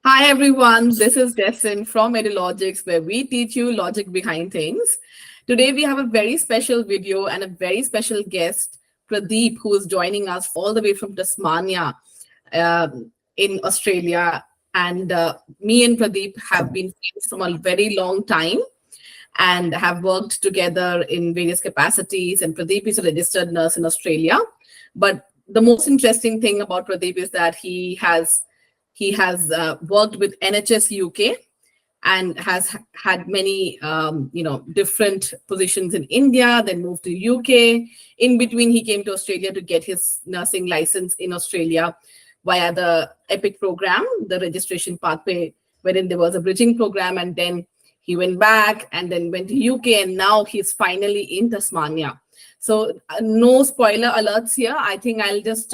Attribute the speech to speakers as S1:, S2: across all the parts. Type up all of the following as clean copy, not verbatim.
S1: Hi everyone, this is Destin from Edilogics, where we teach you logic behind things. Today we have a very special video and a very special guest, Pradeep, who is joining us all the way from Tasmania in Australia. And me and Pradeep have been friends from a very long time and have worked together in various capacities. And Pradeep is a registered nurse in Australia. But the most interesting thing about Pradeep is that he has worked with NHS UK and has had many different positions in India, then moved to UK. In between, he came to Australia to get his nursing license in Australia via the EPIC program, the registration pathway, wherein there was a bridging program, and then he went back and then went to UK, and now he's finally in Tasmania. So no spoiler alerts here. I think I'll just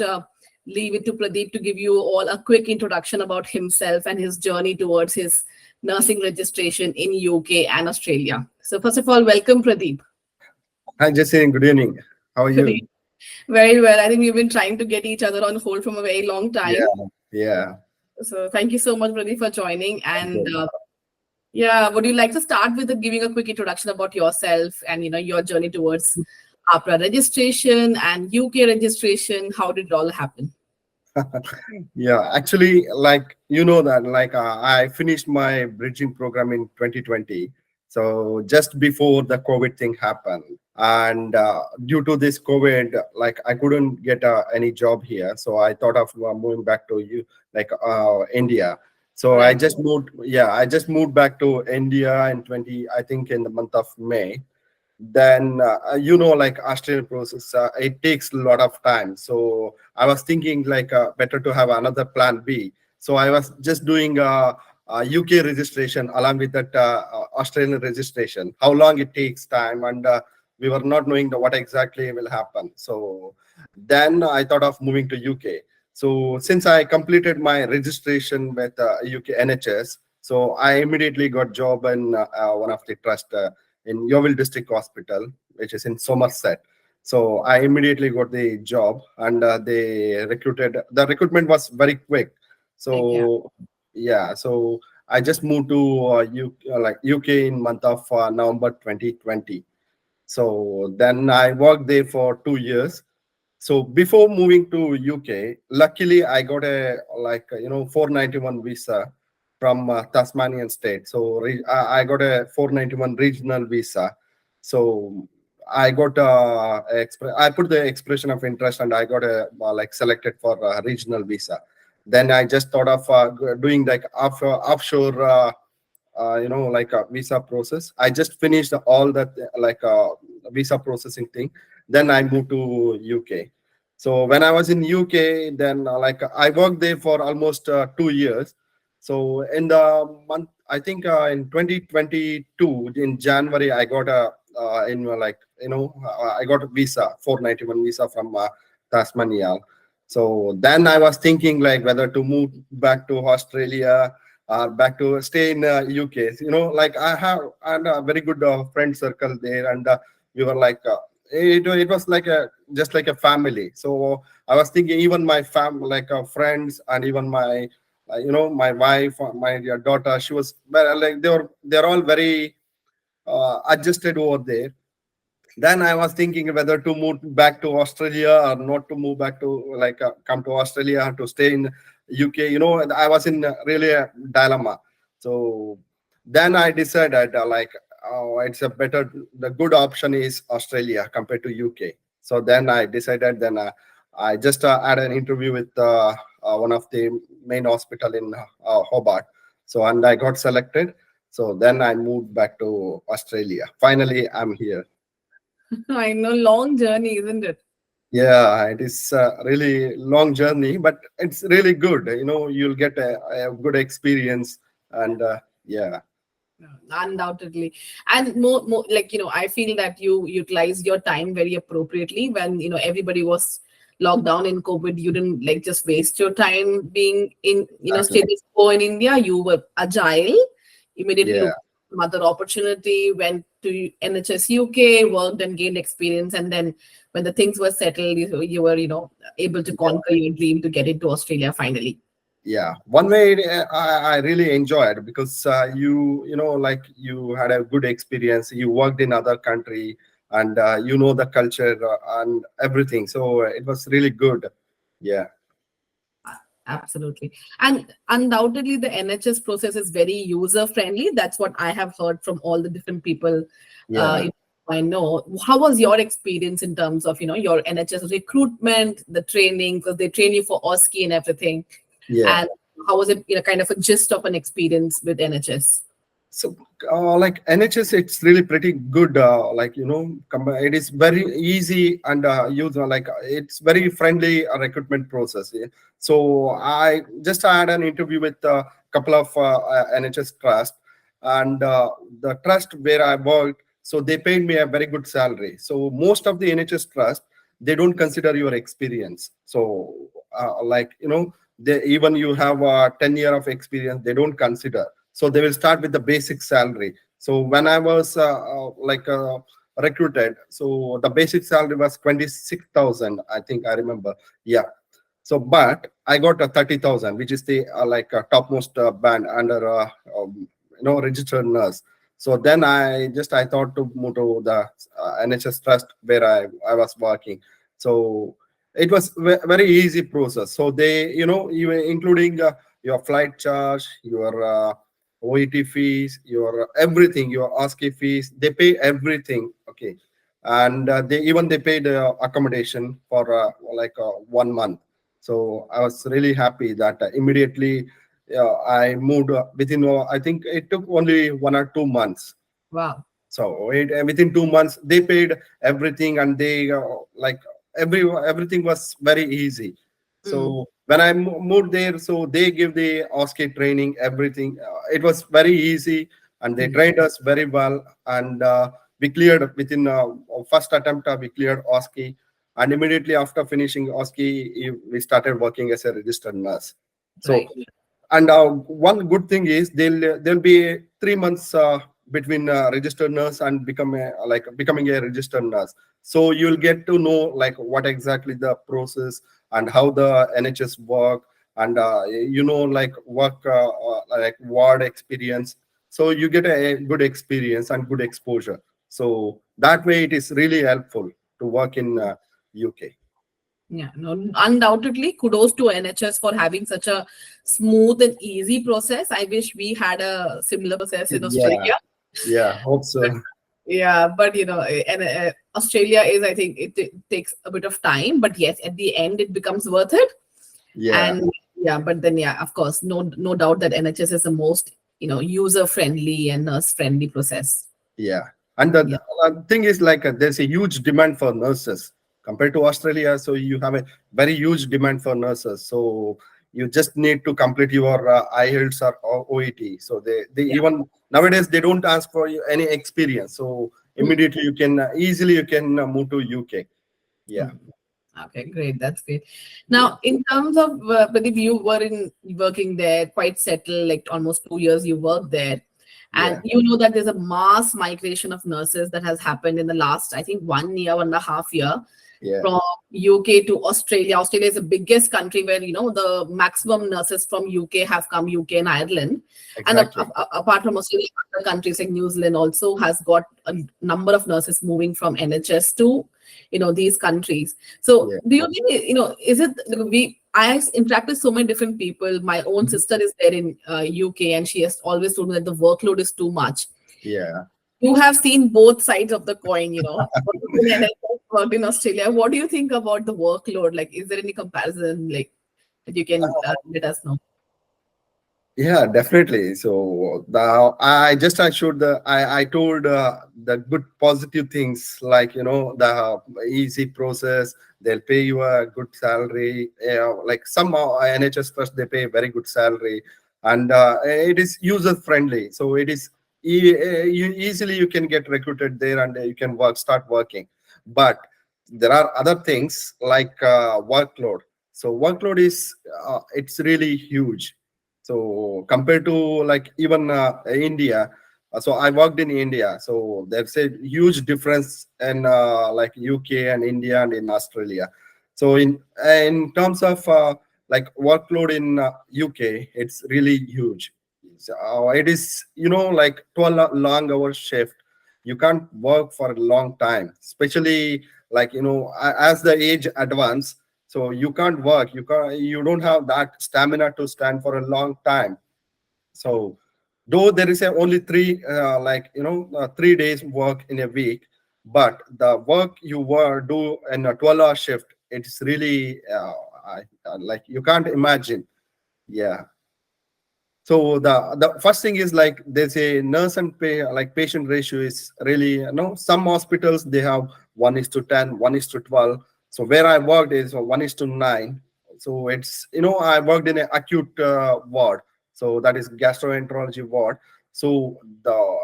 S1: leave it to Pradeep to give you all a quick introduction about himself and his journey towards his nursing registration in UK and Australia. So first of all, welcome, Pradeep.
S2: Hi, Jesse. Good evening. How are you?
S1: Very well. I think we've been trying to get each other on hold from a very long time.
S2: Yeah.
S1: So thank you so much, Pradeep, for joining. And
S2: Okay.
S1: would you like to start with giving a quick introduction about yourself and your journey towards APRA registration and UK registration? How did it all happen?
S2: Yeah, actually, I finished my bridging program in 2020. So just before the COVID thing happened, and due to this COVID, like I couldn't get any job here. So I thought of moving back to India. So I
S1: Right.
S2: just moved. Yeah, I just moved back to India in 20. I think in the month of May. Then like Australian process, it takes a lot of time. So I was thinking better to have another plan B. So I was just doing UK registration along with that Australian registration, how long it takes time, and we were not knowing what exactly will happen. So then I thought of moving to UK. So since I completed my registration with UK NHS, so I immediately got job in one of the trust in Yeovil District Hospital, which is in Somerset. So I immediately got the job, and they recruited. The recruitment was very quick.
S1: Yeah.
S2: So yeah, so I just moved to UK in month of November 2020. So then I worked there for 2 years. So before moving to UK, luckily I got a 491 visa from Tasmanian state. So I got a 491 regional visa. So I got I put the expression of interest, and I got a selected for a regional visa. Then I just thought of doing like offshore a visa process. I just finished all that visa processing thing. Then I moved to UK. So when I was in UK, then I worked there for almost 2 years. So in the month, I think in 2022 in January, I got a I got a visa, 491 visa from Tasmania. So then I was thinking like whether to move back to Australia back to stay in UK. Like I had a very good friend circle there, and we were it was like a just like a family. So I was thinking even my friends, and even my my wife, my daughter, she was like they're all very adjusted over there. Then I was thinking whether to move back to Australia or not to move back to come to Australia to stay in UK. I was in really a dilemma. So then I decided it's a better, the good option is Australia compared to UK. So then I decided, then I just had an interview with one of the main hospital in Hobart. So, and I got selected. So then I moved back to Australia. Finally, I'm here.
S1: I know, long journey, isn't it?
S2: Yeah, it is a really long journey, but it's really good. You'll get a good experience, and yeah.
S1: Undoubtedly. And more like, I feel that you utilized your time very appropriately when, everybody was locked down in COVID. You didn't like just waste your time being in,
S2: Exactly.
S1: status quo in India. You were agile, immediately
S2: Yeah,
S1: looked for some other opportunity, went to NHS UK, worked and gained experience. And then when the things were settled, you were, able to
S2: yeah,
S1: conquer your dream to get into Australia finally.
S2: Yeah, one way I really enjoyed because you know, like you had a good experience. You worked in other country, and you know the culture and everything. So it was really good. Yeah,
S1: Absolutely. And undoubtedly, the NHS process is very user friendly. That's what I have heard from all the different people
S2: yeah,
S1: I know. How was your experience in terms of, your NHS recruitment, the training, because they train you for OSCE and everything.
S2: yeah.
S1: And how was it, kind of a gist of an experience with NHS?
S2: So, like NHS, it's really pretty good. Like it is very easy and user like it's very friendly recruitment process. Yeah. So I had an interview with a couple of NHS trust, and the trust where I worked, so they paid me a very good salary. So most of the NHS trust, they don't consider your experience. So like they even you have 10 year of experience, they don't consider, so they will start with the basic salary. So when I was recruited, so the basic salary was 26,000, I think I remember. Yeah. So but I got a 30,000, which is the topmost band under registered nurse. So then I thought to move to the NHS trust where I was working. So it was very easy process. So they, you including your flight charge, your OET fees, your everything, your ASCII fees, they pay everything. Okay. And they paid accommodation for 1 month. So I was really happy that immediately I moved within, I think it took only 1 or 2 months.
S1: Wow.
S2: So within 2 months, they paid everything, and they everything was very easy.
S1: Mm.
S2: So when I moved there, so they give the OSCE training, everything. It was very easy, and they
S1: Mm.
S2: trained us very well, and we cleared within first attempt. We cleared OSCE, and immediately after finishing OSCE, we started working as a registered nurse. So
S1: Right.
S2: and one good thing is there'll be 3 months between registered nurse and becoming a registered nurse. So you'll get to know like what exactly the process and how the NHS work, and like work like ward experience. So you get a good experience and good exposure. So that way it is really helpful to work in UK.
S1: Yeah, no, undoubtedly, kudos to NHS for having such a smooth and easy process. I wish we had a similar process in
S2: Yeah,
S1: Australia.
S2: yeah, hope
S1: But
S2: so.
S1: yeah, but and Australia is, I think, it takes a bit of time, but yes, at the end, it becomes worth it.
S2: Yeah,
S1: And yeah, but then yeah, of course, no doubt that NHS is the most user friendly and nurse friendly process.
S2: yeah. And the
S1: Yeah.
S2: thing is, like, there's a huge demand for nurses compared to Australia. So you have a very huge demand for nurses. So you just need to complete your IELTS or OET. So they
S1: Yeah.
S2: even nowadays they don't ask for any experience. So
S1: Mm.
S2: immediately you can easily you can move to UK. Yeah,
S1: Mm. Okay, great. That's great.
S2: yeah,
S1: Now, in terms of, Pradeep, you were working there, quite settled, like almost 2 years you worked there. And
S2: yeah,
S1: you know that there's a mass migration of nurses that has happened in the last, I think, 1 year, 1.5 year,
S2: yeah.
S1: from UK to Australia. Australia is the biggest country where, the maximum nurses from UK have come, UK and Ireland. And
S2: Exactly.
S1: apart from Australia, other countries like New Zealand also has got a number of nurses moving from NHS to, these countries. So
S2: Yeah,
S1: do you think, is it, I interact with so many different people. My own sister is there in UK, and she has always told me that the workload is too much.
S2: yeah.
S1: You have seen both sides of the coin, worked in NHS, worked in Australia. What do you think about the workload? Like, is there any comparison, like, that you can let us know?
S2: Yeah, definitely. So I showed I told the good positive things, like the easy process. They'll pay you a good salary. Like some NHS first they pay very good salary, and it is user friendly. So it is easily you can get recruited there, and you can start working. But there are other things like workload. So workload is it's really huge. So compared to like even India, so I worked in India. So there's a huge difference in like UK and India and in Australia. So in terms of like workload in UK, it's really huge. So, it is, like 12 long hour shift. You can't work for a long time, especially like, as the age advance. So you can't work. You don't have that stamina to stand for a long time. So though there is only 3 days work in a week, but the work you do in a 12-hour shift, it's really like you can't imagine. Yeah. So the first thing is like there's a nurse and patient ratio is really, some hospitals they have 1:10, 1:12. So where I worked is 1:9. So it's, I worked in an acute ward. So that is gastroenterology ward. So the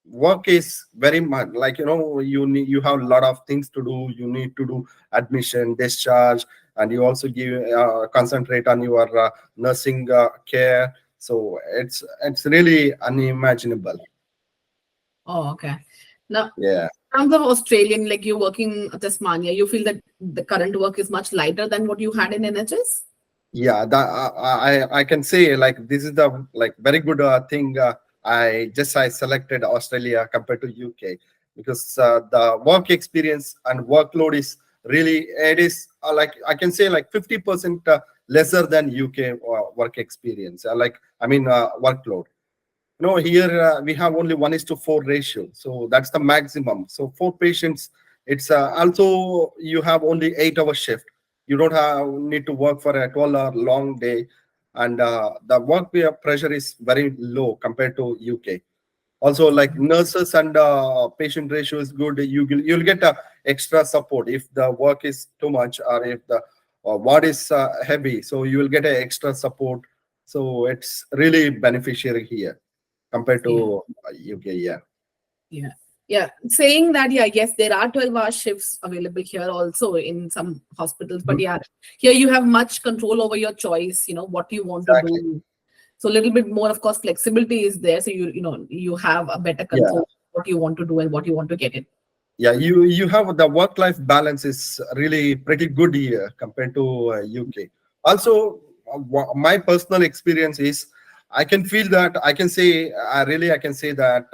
S2: work is very much like, you have a lot of things to do. You need to do admission, discharge, and you also concentrate on your nursing care. So it's really unimaginable.
S1: Oh, okay. Now,
S2: Yeah.
S1: in terms of Australian, like you're working at Tasmania, you feel that the current work is much lighter than what you had in NHS?
S2: Yeah, that I can say like this is the like very good thing. I selected Australia compared to UK because the work experience and workload is really, it is like I can say like 50% lesser than UK work experience. Workload. Here we have only 1:4 ratio, so that's the maximum. So 4 patients, it's also you have only 8 hour shift. You don't need to work for a 12-hour long day, and the work pressure is very low compared to UK. Also, like nurses and patient ratio is good. You'll get extra support if the work is too much or if the ward is heavy. So you will get a extra support. So it's really beneficiary here compared
S1: Yeah.
S2: to UK. Yeah.
S1: Yeah. Yeah. Saying that, yeah, yes, there are 12-hour shifts available here also in some hospitals, but
S2: Mhm.
S1: yeah, here you have much control over your choice, what you want to
S2: Exactly.
S1: do. So a little bit more, of course, flexibility is there. So you have a better
S2: Yeah.
S1: control what you want to do and what you want to get in.
S2: Yeah, you have the work-life balance is really pretty good here compared to UK. Also, my personal experience is I can feel that I can say I can say that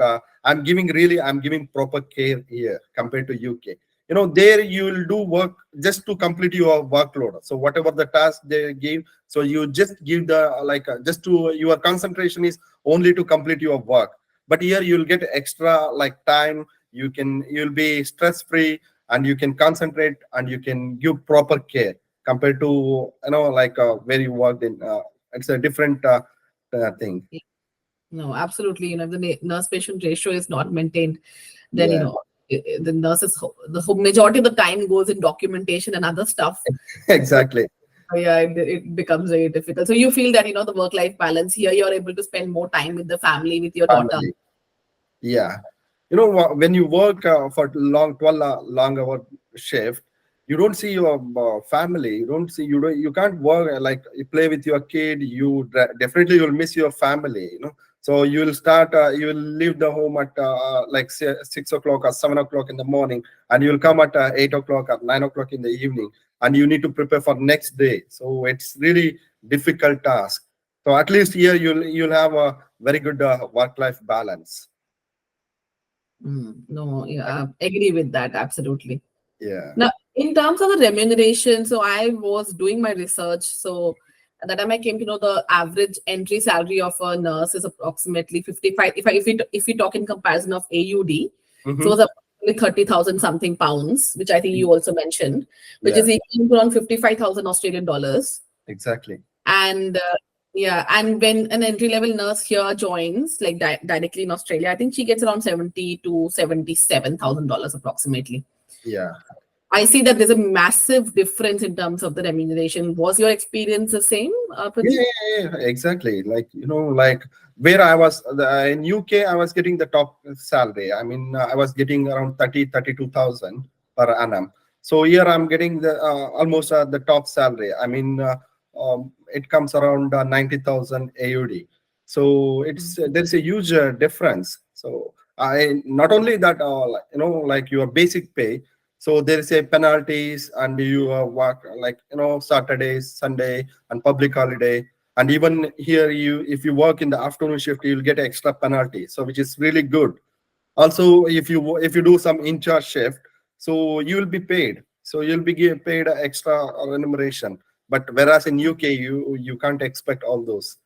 S2: I'm giving proper care here compared to UK. There you will do work just to complete your workload. So whatever the task they give, so you just give the just to your concentration is only to complete your work. But here you'll get extra like time. You'll be stress free and you can concentrate and you can give proper care compared to where you worked in it's a different thing.
S1: No, absolutely. If the nurse-patient ratio is not maintained, then
S2: Yeah.
S1: the nurses, majority of the time goes in documentation and other stuff.
S2: Exactly.
S1: Yeah, it becomes very difficult. So you feel that the work-life balance here, you're able to spend more time with the family, with your daughter.
S2: Family. Yeah. When you work for long 12 long hour shift, you don't see your family. You can't work like you play with your kid. Definitely you'll miss your family. So you will leave the home at 6 o'clock or 7 o'clock in the morning, and you'll come at 8 o'clock or 9 o'clock in the evening, and you need to prepare for next day. So it's really difficult task. So at least here you'll have a very good work-life balance.
S1: No, yeah, I agree with that. Absolutely.
S2: Yeah.
S1: Now, in terms of the remuneration, so I was doing my research. So at that time I came to know the average entry salary of a nurse is approximately 55. If we talk in comparison of AUD, so
S2: Mhm.
S1: it's approximately 30,000 something pounds, which I think you also mentioned, which
S2: Yeah,
S1: is equal to around 55,000 Australian dollars.
S2: exactly.
S1: And yeah, and when an entry level nurse here joins, like directly in Australia, I think she gets around 70 to $77,000 approximately.
S2: Yeah.
S1: I see that there's a massive difference in terms of the remuneration. Was your experience the same,
S2: Yeah,
S1: Pradeep?
S2: exactly. Like, like where I was in UK, I was getting the top salary. I mean, I was getting around 32,000 per annum. So here I'm getting the almost the top salary. I mean, it comes around 90,000 AUD. So there's a huge difference. So I not only that, like your basic pay. So there is a penalties, and you work like Saturdays, Sunday, and public holiday. And even here, you if you work in the afternoon shift, you'll get extra penalty. So which is really good. Also, if you do some in-charge shift, so you will be paid. So you'll be paid a extra remuneration. But whereas in UK, you can't expect all those.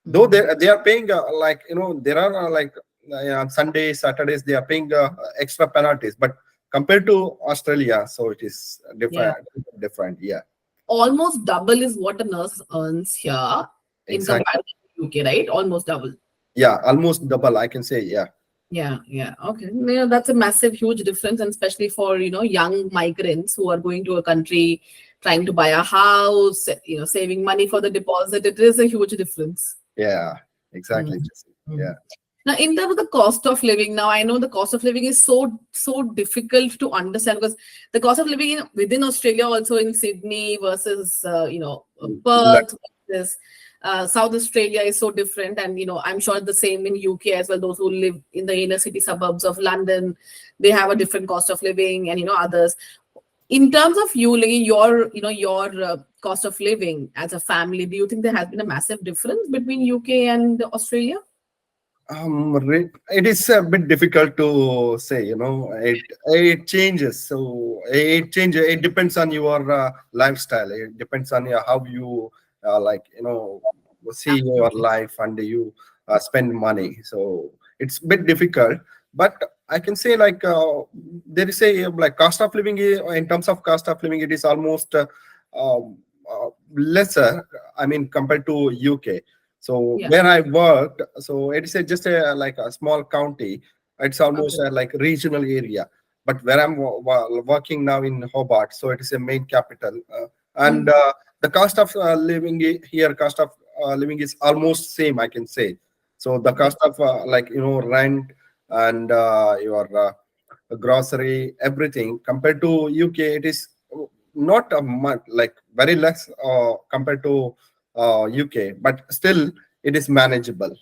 S2: Though they are paying there are Sunday, Saturdays they are paying extra penalties. But compared to Australia, so it is
S1: Yeah.
S2: different. Yeah,
S1: Almost double is what a nurse earns here in
S2: exactly.
S1: comparison to UK, right? Almost double.
S2: Yeah, almost double, I can say. Yeah.
S1: Yeah. Okay. That's a massive, huge difference, and especially for, young migrants who are going to a country trying to buy a house, saving money for the deposit. It is a huge difference.
S2: Yeah, exactly.
S1: Mm.
S2: Yeah.
S1: Now, in terms of the cost of living, now I know the cost of living is so difficult to understand, because the cost of living within Australia, also in Sydney versus Perth versus South Australia, is so different. And I'm sure the same in UK as well. Those who live in the inner city suburbs of London, they have a different cost of living, and others. In terms of you, like your cost of living as a family, do you think there has been a massive difference between UK and Australia?
S2: It is a bit difficult to say. It changes. So it changes. It depends on your lifestyle. It depends on how you see your life, and you spend money. So it's a bit difficult. But I can say there is a cost of living. In terms of cost of living, it is almost lesser. I mean, compared to UK. So
S1: Yeah.
S2: where I worked, so it is just a small county. It's almost
S1: Okay.
S2: a regional area. But where I'm working now in Hobart, so it is a main capital, and the cost of living here, cost of living is almost same, I can say. So the cost of rent and your grocery, everything compared to UK, it is not a much, very less compared to UK, but still it is manageable.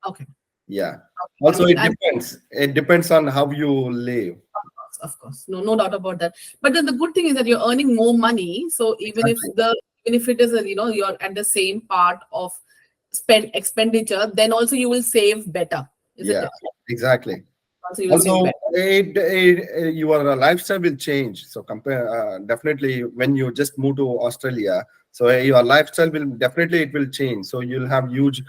S1: Okay.
S2: Yeah.
S1: Okay.
S2: Also, it depends. It depends on how you live.
S1: Of course, no doubt about that. But then the good thing is that you're earning more money. So
S2: Exactly.
S1: even if it is you're at the same part of expenditure, then also you will save better, isn't
S2: Yeah.
S1: it?
S2: Exactly.
S1: Also, you will save
S2: Also,
S1: better.
S2: your lifestyle will change. So compare definitely when you just move to Australia. So your lifestyle will definitely it will change. So you'll have huge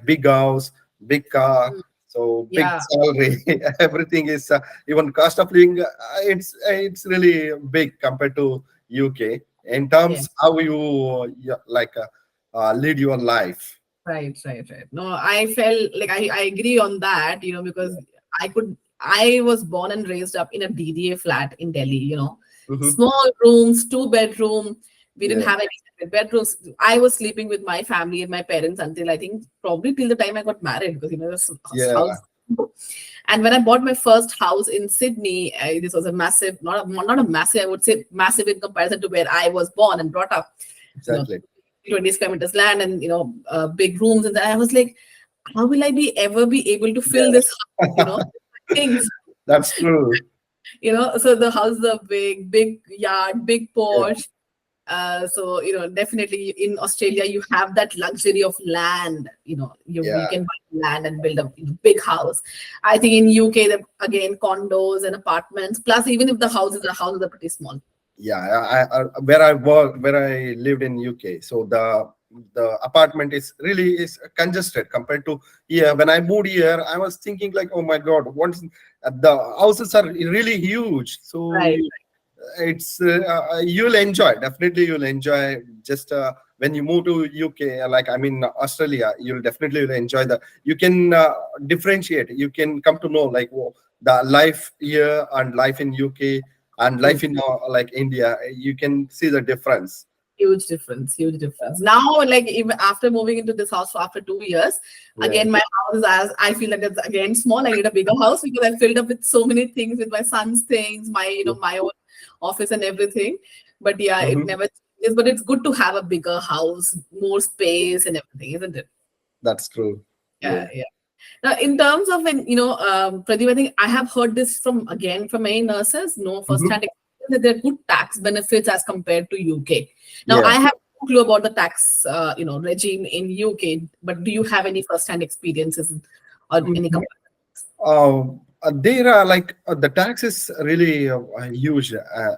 S2: big house, big car, so big
S1: Yeah.
S2: salary. Everything is even cost of living. It's really big compared to UK in
S1: Yeah.
S2: terms how you lead your life.
S1: Right. No, I felt like I agree on that, because I was born and raised up in a DDA flat in Delhi,
S2: Mhm.
S1: small rooms, 2 bedroom. We didn't
S2: Yeah,
S1: have any separate bedrooms. I was sleeping with my family and my parents until I think probably till the time I got married, because, this
S2: yeah,
S1: house. And when I bought my first house in Sydney, this was a massive, not a massive, I would say massive in comparison to where I was born and brought up. You know,
S2: exactly.
S1: 20 square meters land, and big rooms, and I was like, how will I ever be able to fill this house, things,
S2: That's true.
S1: so the houses are big yard, big porch. So definitely in Australia you have that luxury of land. You
S2: Yeah.
S1: can buy land and build a big house. I think in UK, again, condos and apartments, plus even if the houses are pretty small.
S2: Yeah, where I lived in UK, so the apartment is congested compared to here. When I moved here, I was thinking like, oh my god, the houses are really huge. So
S1: Right.
S2: it's you'll enjoy just when you move to UK, I mean Australia, you'll definitely will enjoy you can differentiate, you can come to know the life here and life in UK and
S1: True.
S2: life in India. You can see the difference.
S1: Huge difference, huge difference. Now, even after moving into this house for after 2 years,
S2: Yeah.
S1: again, my house is as I feel like it's again small. I need a bigger house because I filled up with so many things, with my son's things, my own office and everything. But yeah, it
S2: Mhm.
S1: never changes. But it's good to have a bigger house, more space and everything, isn't it?
S2: That's true. Yeah.
S1: Yeah. Now, in terms of Pradeep, I think I have heard this from many nurses, no
S2: Mhm.
S1: first-hand experience, that there are good tax benefits as compared to UK. Now,
S2: Yeah.
S1: I have no clue about the tax, regime in UK, but do you have any first-hand experiences or any
S2: Mhm.
S1: comparisons?
S2: There are like the tax is really huge,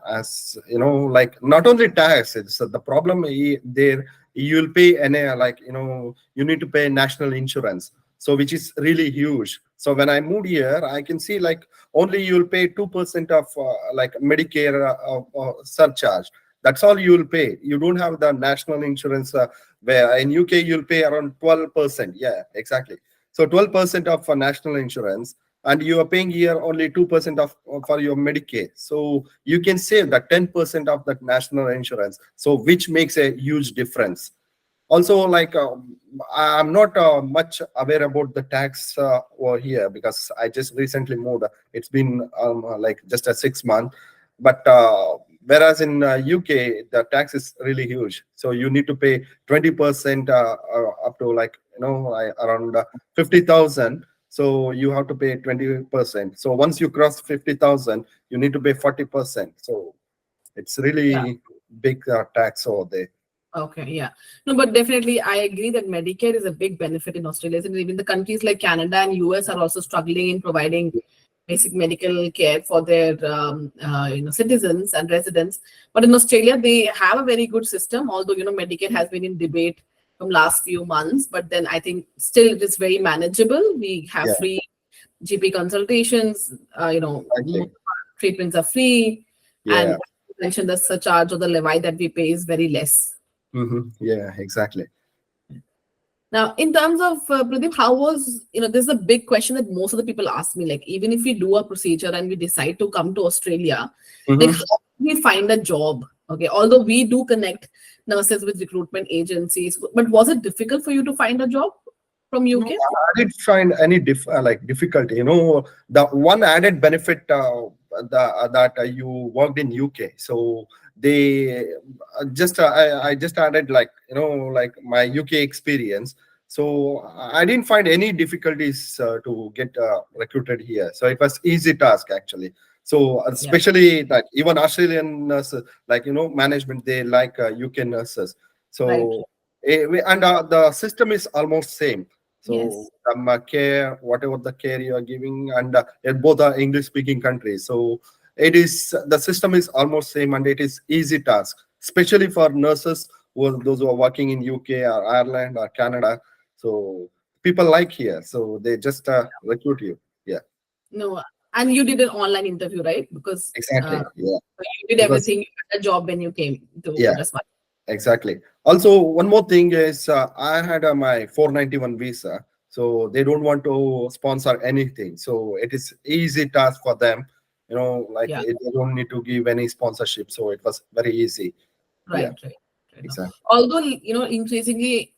S2: as you know, like not only tax, it's the problem there. You'll pay like you need to pay national insurance, so which is really huge. So when I moved here, I can see like only you'll pay 2% of like Medicare surcharge. That's all you'll pay. You don't have the national insurance, where in UK you'll pay around 12%. Yeah, exactly. So 12% of national insurance, and you are paying here only 2% of for your Medicaid. So you can save that 10% of that national insurance. So which makes a huge difference. Also, like I'm not much aware about the tax over here because I just recently moved. It's been like just a 6 month, but whereas in UK the tax is really huge, so you need to pay 20% up to like around 50,000. So you have to pay 20%. So once you cross 50,000, you need to pay 40%. So it's
S1: Yeah.
S2: really big tax over there.
S1: Okay, yeah. No, but definitely I agree that Medicare is a big benefit in Australia. And even the countries like Canada and US are also struggling in providing basic medical care for their citizens and residents. But in Australia, they have a very good system, although Medicare has been in debate from last few months. But then I think still it is very manageable. We have
S2: Yeah,
S1: free GP consultations, most
S2: exactly.
S1: of our treatments are free. And
S2: Yeah.
S1: you mentioned the surcharge or the levy that we pay is very less.
S2: Yeah, exactly.
S1: Now, in terms of Pradeep, how was, this is a big question that most of the people ask me, like, even if we do a procedure and we decide to come to Australia, like, how
S2: Mhm.
S1: do we find a job? Okay, although we do connect nurses with recruitment agencies, but was it difficult for you to find a job from
S2: No,
S1: UK?
S2: I didn't find any like difficulty. The one added benefit that you worked in UK, so they I just added like like my UK experience. So I didn't find any difficulties to get recruited here. So it was easy task actually. So
S1: Yeah,
S2: especially that even Australian nurses, like management, they like UK nurses.
S1: right.
S2: So and the system is almost same. So
S1: Yes.
S2: care, whatever the care you are giving, and both are English-speaking countries. So it is the system is almost same, and it is easy task, especially for nurses those who are working in UK or Ireland or Canada. So people like here, so they just recruit you. Yeah,
S1: No, and you did an online interview, right? Because
S2: exactly. Yeah,
S1: you did
S2: because
S1: everything, you had a job when you came to
S2: yeah,
S1: just.
S2: exactly. Also, one more thing is I had my 491 visa, so they don't want to sponsor anything. So it is easy task for them. Like
S1: Yeah.
S2: they don't need to give any sponsorship. So it was very easy. Yeah,
S1: Right, right. Right.
S2: exactly.
S1: Although, increasingly,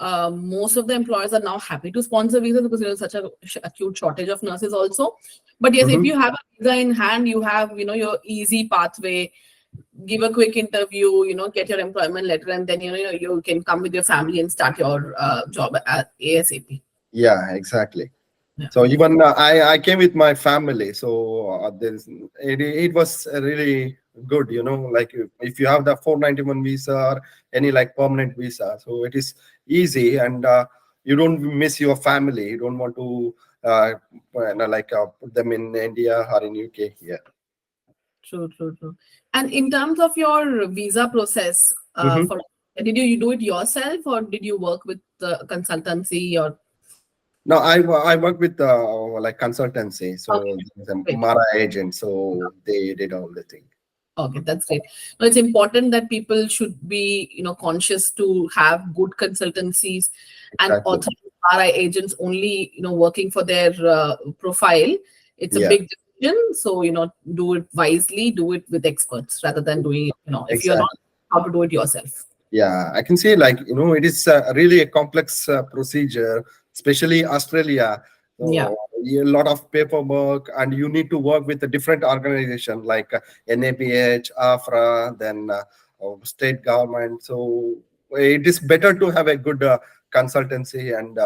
S1: most of the employers are now happy to sponsor visas because such a acute shortage of nurses also. But yes, if
S2: Mhm.
S1: you have a visa in hand, you have, your easy pathway, give a quick interview, get your employment letter, and then, you can come with your family and start your job at ASAP.
S2: Yeah, exactly.
S1: Yeah.
S2: So even I came with my family, so it was really good, like if you have the 491 visa or any like permanent visa, so it is easy, and you don't miss your family. You don't want to like put them in India or in UK. Yeah.
S1: True, true, true. And in terms of your visa process,
S2: Mhm.
S1: for did you do it yourself or did you work with the consultancy or
S2: No, I work with like consultancy, so
S1: okay,
S2: there's a
S1: great.
S2: Mara agent, so they did all the thing.
S1: Okay, that's great. No, it's important that people should be, conscious to have good consultancies and
S2: Exactly.
S1: authorized RI agents only, working for their profile. It's a
S2: Yeah.
S1: big decision. So, do it wisely, do it with experts rather than doing it, if you're not
S2: Exactly.
S1: how to do it yourself.
S2: Yeah, I can say like it is really a complex procedure, especially Australia.
S1: Yeah.
S2: So a lot of paperwork, and you need to work with a different organization like NAPH, AFRA, then state government. So it is better to have a good consultancy and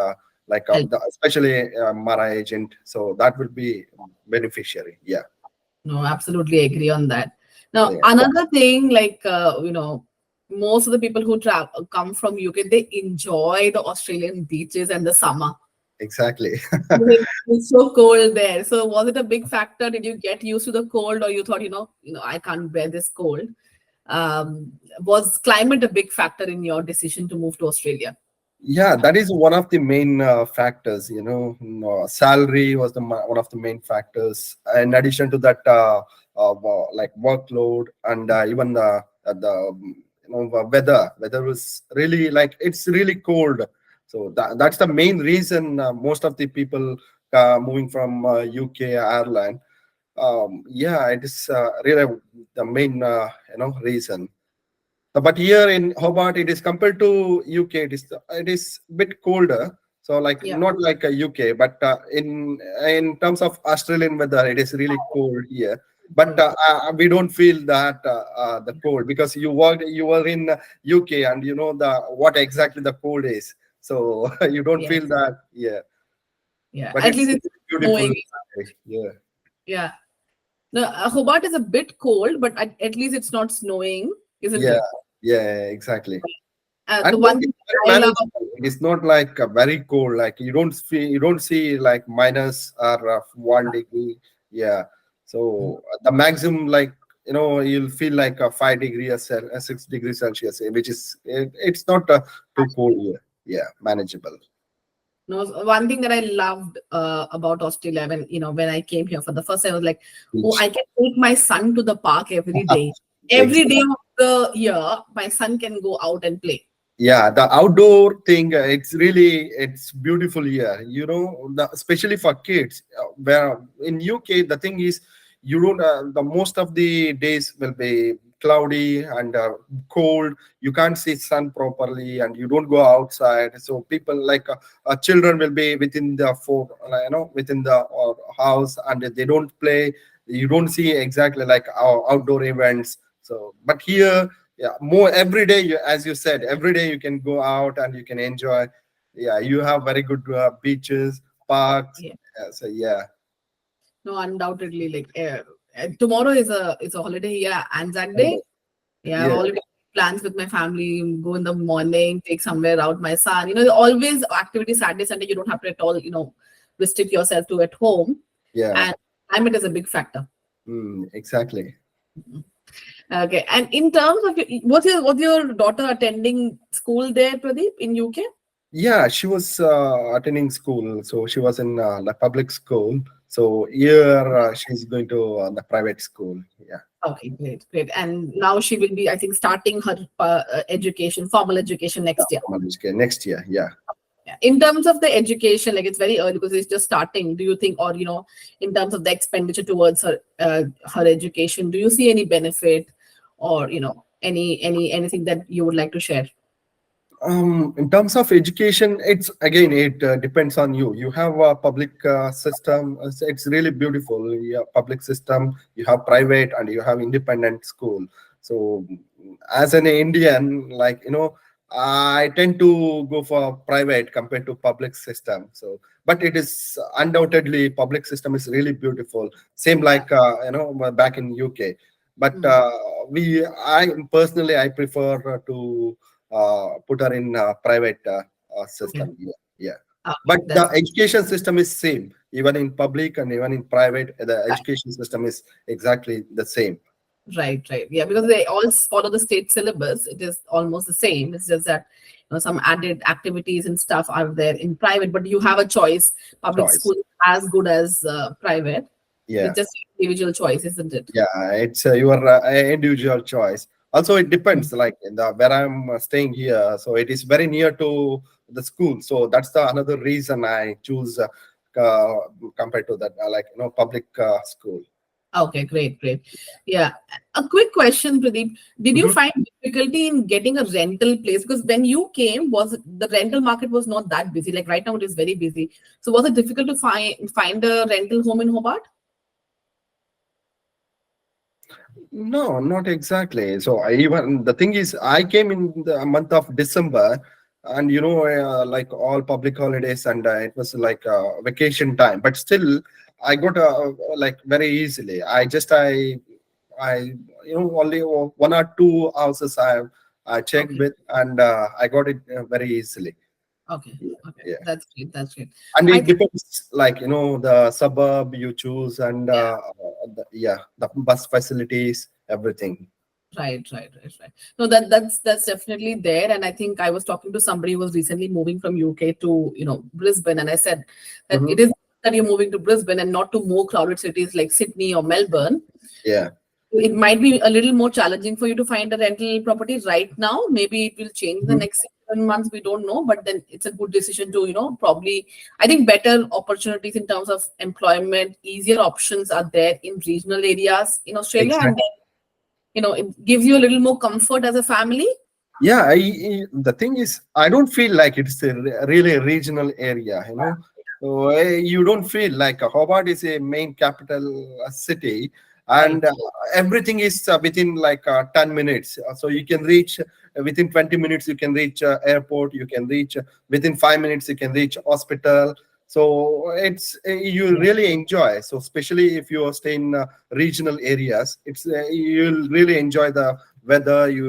S2: like especially Mara agent. So that will be beneficiary. Yeah.
S1: No, absolutely agree on that. Now,
S2: Yeah,
S1: another thing, like, most of the people who travel come from UK, they enjoy the Australian beaches and the summer.
S2: exactly.
S1: It's so cold there. So was it a big factor? Did you get used to the cold, or you thought, I can't bear this cold? Was climate a big factor in your decision to move to Australia?
S2: Yeah, that is one of the main factors. Salary was one of the main factors. In addition to that, like workload and even the weather. Weather was really like it's really cold. So that's the main reason most of the people moving from UK, Ireland. Yeah, it is really the main reason. But here in Hobart, it is compared to UK. It is a bit colder. So like
S1: Yeah.
S2: not like a UK, but in terms of Australian weather, it is really cold here. But we don't feel that the cold because you were in UK and you know the what exactly the cold is. So you don't
S1: Yes.
S2: feel that. Yeah,
S1: Yeah.
S2: but
S1: At
S2: it's
S1: least it's
S2: beautiful.
S1: snowing.
S2: Yeah,
S1: Yeah. No, Hobart is a bit cold, but at least it's not snowing, isn't
S2: yeah,
S1: it?
S2: yeah, exactly.
S1: The
S2: And
S1: one thing
S2: it's very
S1: I love,
S2: manageable. It is not like very cold. Like you don't see like minus or 1 degree. Yeah. So the maximum, like you'll feel like a 5 degree or 6 degrees Celsius, which is it's not too cold here. Yeah, manageable.
S1: no, one thing that I loved about Australia when I came here for the first time, I was like, oh,
S2: Beach.
S1: I can take my son to the park every day. Every day
S2: Exactly.
S1: of the year, my son can go out and play.
S2: Yeah, the outdoor thing, it's beautiful here, especially for kids. Where in UK, the thing is, you don't, the most of the days will be cloudy and cold. You can't see sun properly and you don't go outside. So people like children will be within the within the house and they don't play. You don't see exactly like our outdoor events. So, but here, yeah, more every day, as you said, every day you can go out and you can enjoy. Yeah, you have very good beaches, parks.
S1: Yeah.
S2: So yeah.
S1: No, undoubtedly. Like tomorrow is a holiday. Yeah, Anzac Day. Yeah, I've
S2: Yeah,
S1: already plans with my family. Go in the morning, take somewhere out my son. Always activity Saturday, Sunday. You don't have to at all, restrict yourself to at home.
S2: yeah.
S1: And climate is a big factor.
S2: Exactly.
S1: Okay. And in terms of was your daughter attending school there, Pradeep, in UK?
S2: Yeah, she was attending school, so she was in the public school. So here she's going to the private school. Yeah,
S1: Okay, great, great. And now she will be, I think, starting her education, formal education next year.
S2: okay, next year. Yeah.
S1: Yeah. In terms of the education, like it's very early because it's just starting. Do you think, or in terms of the expenditure towards her education, do you see any benefit, or anything that you would like to share?
S2: In terms of education, it depends on you. You have a public system. It's really beautiful. You have public system, you have private, and you have independent school. So, as an Indian, like I tend to go for private compared to public system. So, but it is undoubtedly public system is really beautiful. Same
S1: Yeah.
S2: like back in UK. But
S1: Mhm.
S2: I personally I prefer to put her in private
S1: Okay.
S2: system. Yeah, yeah.
S1: Okay,
S2: But the
S1: that's
S2: education system is same, even in public and even in private. The education system is exactly the same.
S1: right, right. Yeah, because they all follow the state syllabus. It is almost the same. It's just that some added activities and stuff are there in private, but you have a choice. Public
S2: Choice.
S1: school is as good as private.
S2: Yeah,
S1: It's just individual choice, isn't it?
S2: yeah. It's your individual choice. Also, it depends. Like in the where I'm staying here, so it is very near to the school. So that's the another reason I choose uh, compared to that, like public school.
S1: Okay, great, great. Yeah. A quick question, Pradeep. Did you
S2: Mhm.
S1: find difficulty in getting a rental place? Because when you came, was the rental market was not that busy. Like right now, it is very busy. So was it difficult to find a rental home in Hobart?
S2: No, not exactly. So even the thing is, I came in the month of December, and like all public holidays, and it was like vacation time. But still, I got like very easily. I I only one or two houses I checked
S1: Okay.
S2: with, and I got it very easily.
S1: Okay. Okay.
S2: Yeah,
S1: That's great. That's great.
S2: and
S1: I
S2: it
S1: think,
S2: depends, like the suburb you choose, and
S1: yeah.
S2: the bus facilities, everything.
S1: Right. No, that's definitely there. And I think I was talking to somebody who was recently moving from UK to, Brisbane, and I said that
S2: Hmm.
S1: it is that you're moving to Brisbane and not to more crowded cities like Sydney or Melbourne.
S2: Yeah.
S1: It might be a little more challenging for you to find a rental property right now. Maybe it will change in the
S2: Mhm.
S1: next 6 7 months. We don't know, but then it's a good decision to, probably, I think better opportunities in terms of employment, easier options are there in regional areas in Australia. And
S2: Exactly.
S1: then, it gives you a little more comfort as a family.
S2: Yeah, the thing is, I don't feel like it's a really regional area, So you don't feel like Hobart is a main capital city, and
S1: Right.
S2: everything is within like 10 minutes. So you can reach within 20 minutes, you can reach airport, you can reach within 5 minutes, you can reach hospital. So it's you
S1: Yeah.
S2: really enjoy. So especially if you stay in regional areas, it's you'll really enjoy the weather, you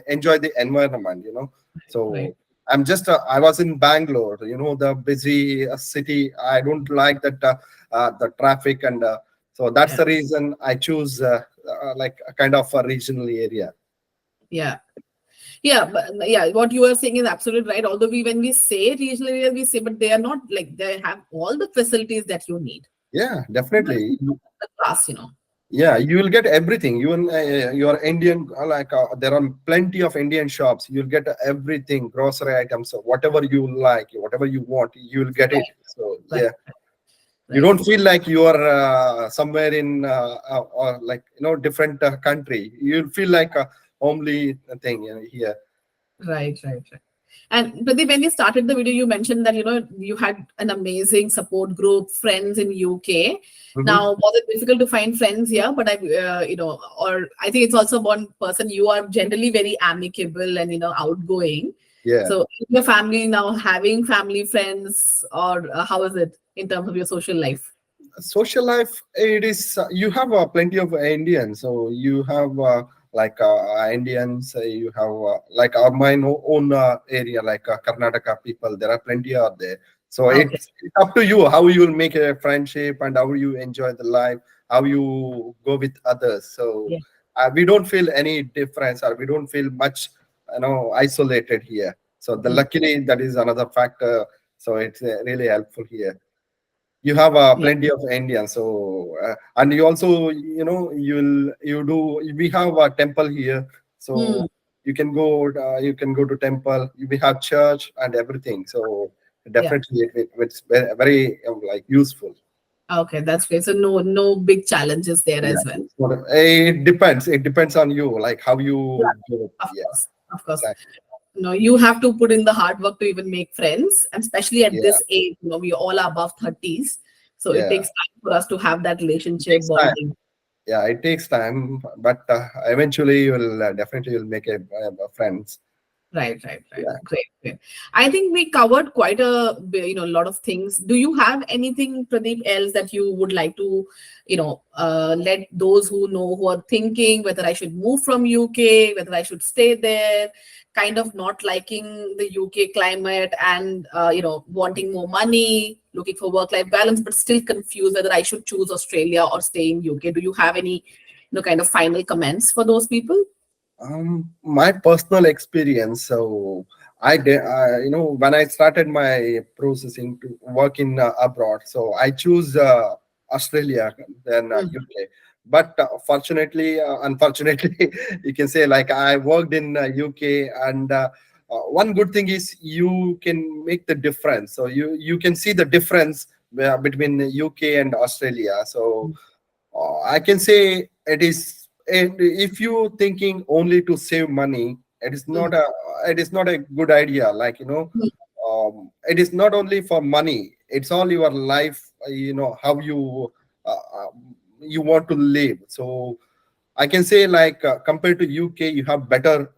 S2: enjoy the environment,
S1: Right.
S2: so I was in Bangalore, the busy city. I don't like that the traffic, and so that's
S1: Yeah.
S2: the reason I choose like a kind of a regional area.
S1: Yeah. Yeah, but yeah, what you are saying is absolutely right. Although when we say regional areas, we say, but they are not like they have all the facilities that you need.
S2: Yeah, definitely.
S1: The class,
S2: Yeah, you will get everything. Your Indian, like there are plenty of Indian shops. You'll get everything, grocery items, so whatever you like, whatever you want, you will get it.
S1: Right,
S2: So
S1: right,
S2: yeah, you
S1: right.
S2: don't feel like you are somewhere in or like different country. You'll feel like a homely thing here.
S1: Right. And Pradeep, when you started the video, you mentioned that you had an amazing support group, friends in UK.
S2: Hmm.
S1: Now, was it difficult to find friends here? But or I think it's also one person you are generally very amicable and outgoing.
S2: Yeah.
S1: So, is your family now having family friends, or how is it in terms of your social life?
S2: Social life, it is you have plenty of Indians, so you have like Indians, you have like our mine own area, like Karnataka people, there are plenty out there. So
S1: Okay.
S2: it's up to you how you will make a friendship, and how you enjoy the life, how you go with others. So
S1: Yeah.
S2: we don't feel any difference, or we don't feel much isolated here. So the
S1: Mm.
S2: luckily, that is another factor, so it's really helpful here. You have
S1: Yeah.
S2: plenty of Indians, so and you also we have a temple here, so
S1: Mm.
S2: you can go to temple. We have church and everything, so
S1: Yeah.
S2: definitely it's very, very like useful.
S1: Okay, that's great. So no big challenges there
S2: Yeah,
S1: as well.
S2: it depends on you, like how you do it.
S1: Of
S2: Yeah,
S1: course, of course.
S2: exactly.
S1: No, you have to put in the hard work to even make friends, and especially at
S2: Yeah,
S1: this age. We all are above 30s, so it
S2: yeah,
S1: takes time for us to have that
S2: it
S1: relationship
S2: takes time.
S1: bonding.
S2: Yeah, it takes time, but eventually you'll make a friends.
S1: Right.
S2: Yeah.
S1: Great. I think we covered quite a lot of things. Do you have anything, Pradeep, else that you would like to, let those who are thinking whether I should move from UK, whether I should stay there, kind of not liking the UK climate and, wanting more money, looking for work-life balance, but still confused whether I should choose Australia or stay in UK. Do you have any, kind of final comments for those people?
S2: My personal experience. So I did, when I started my processing to work in abroad, so I choose Australia than
S1: Mm.
S2: UK. But fortunately, unfortunately, you can say like I worked in UK, and one good thing is you can make the difference. So you can see the difference between the UK and Australia. So I can say it is, and if you thinking only to save money,
S1: Mm.
S2: it is not a good idea. Like it is not only for money; it's all your life. How you want to live. So I can say like compared to UK, you have better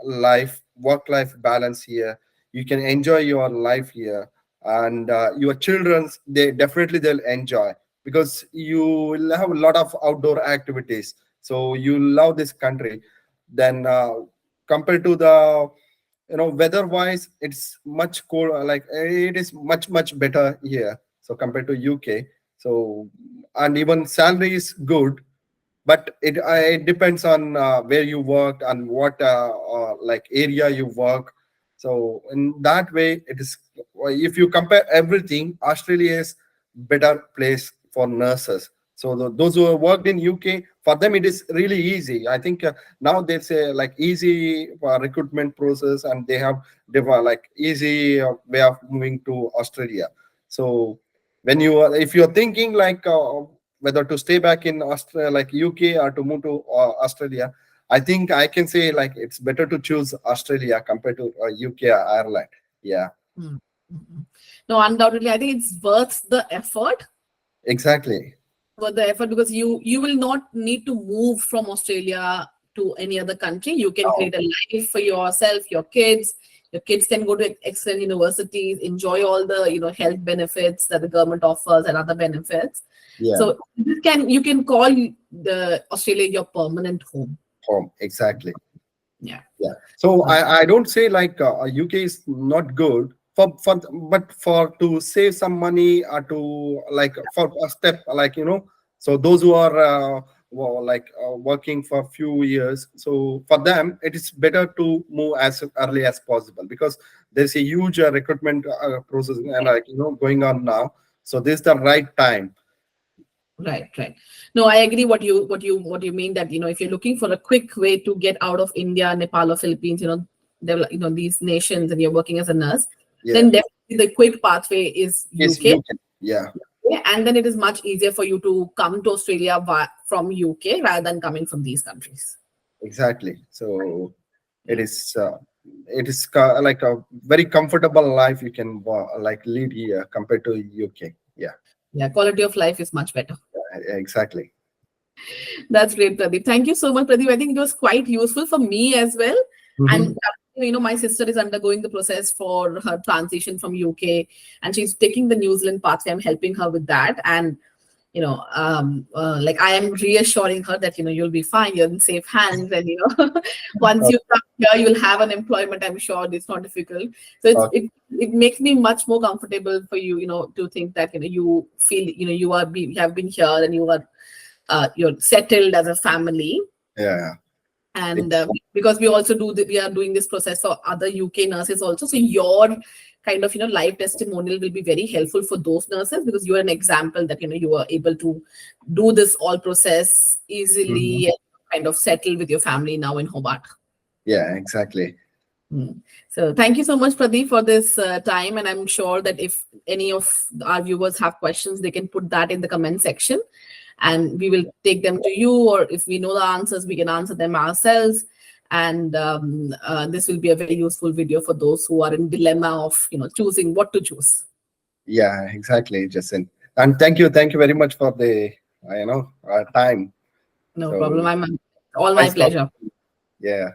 S2: work-life balance here. You can enjoy your life here, and your childrens they'll enjoy, because you will have a lot of outdoor activities. so you love this country, then compared to the, weather wise, it's much cold, like it is much better here, so compared to UK. So, and even salary is good, but it depends on where you work and what like area you work. So in that way, it is, if you compare everything, Australia is better place for nurses. So those who have worked in UK, for them it is really easy. I think now they say like easy recruitment process, and they have like easy way of moving to Australia. So when you are, if you're thinking like whether to stay back in Australia, like UK, or to move to Australia, I think I can say like it's better to choose Australia compared to UK or Ireland. Yeah,
S1: Mm. Mhm. No, undoubtedly, I think it's worth the effort.
S2: exactly.
S1: Worth the effort, because you will not need to move from Australia to any other country. You can
S2: Oh,
S1: create a life for yourself, your kids. Your kids can go to excellent universities, enjoy all the health benefits that the government offers and other benefits.
S2: yeah,
S1: So you can call the Australia your permanent home.
S2: home, exactly.
S1: Yeah.
S2: Yeah. So
S1: Uh,
S2: I don't say like UK is not good but for to save some money, or to like for a step, like so those who are like working for a few years, so for them it is better to move as early as possible, because there's a huge recruitment process and like going on now. So this is the right time.
S1: Right, right. No, I agree what you mean, that if you're looking for a quick way to get out of India, Nepal, or Philippines, these nations, and you're working as a nurse,
S2: Yeah,
S1: then definitely the quick pathway is
S2: yes,
S1: UK.
S2: you can. Yeah,
S1: And then it is much easier for you to come to Australia from UK rather than coming from these countries.
S2: exactly. So it
S1: Yeah.
S2: is like a very comfortable life you can like lead here compared to UK. Yeah,
S1: Yeah, quality of life is much better.
S2: exactly.
S1: That's great, Pradeep. Thank you so much, Pradeep. I think it was quite useful for me as well.
S2: Hmm.
S1: And my sister is undergoing the process for her transition from UK, and she's taking the New Zealand pathway. I'm helping her with that, and like I am reassuring her that you'll be fine. You're in safe hands, and once you come here, you'll have an employment. I'm sure it's not difficult. So it makes me much more comfortable for you, to think that you feel you have been here, and you're settled as a family.
S2: Yeah,
S1: And
S2: it's,
S1: because we also we are doing this process for other UK nurses also, so your kind of life testimonial will be very helpful for those nurses, because you are an example that you are able to do this all process
S2: mhm.
S1: easily and kind of settle with your family now in Hobart.
S2: Yeah, exactly.
S1: Mm. So thank you so much, Pradeep, for this time. And I'm sure that if any of our viewers have questions, they can put that in the comment section, and we will take them to you. Or if we know the answers, we can answer them ourselves. And this will be a very useful video for those who are in dilemma of choosing what to choose.
S2: Yeah, exactly, Jason. And thank you very much for the time.
S1: No
S2: So
S1: problem. I'm all my
S2: nice talk.
S1: pleasure.
S2: Yeah.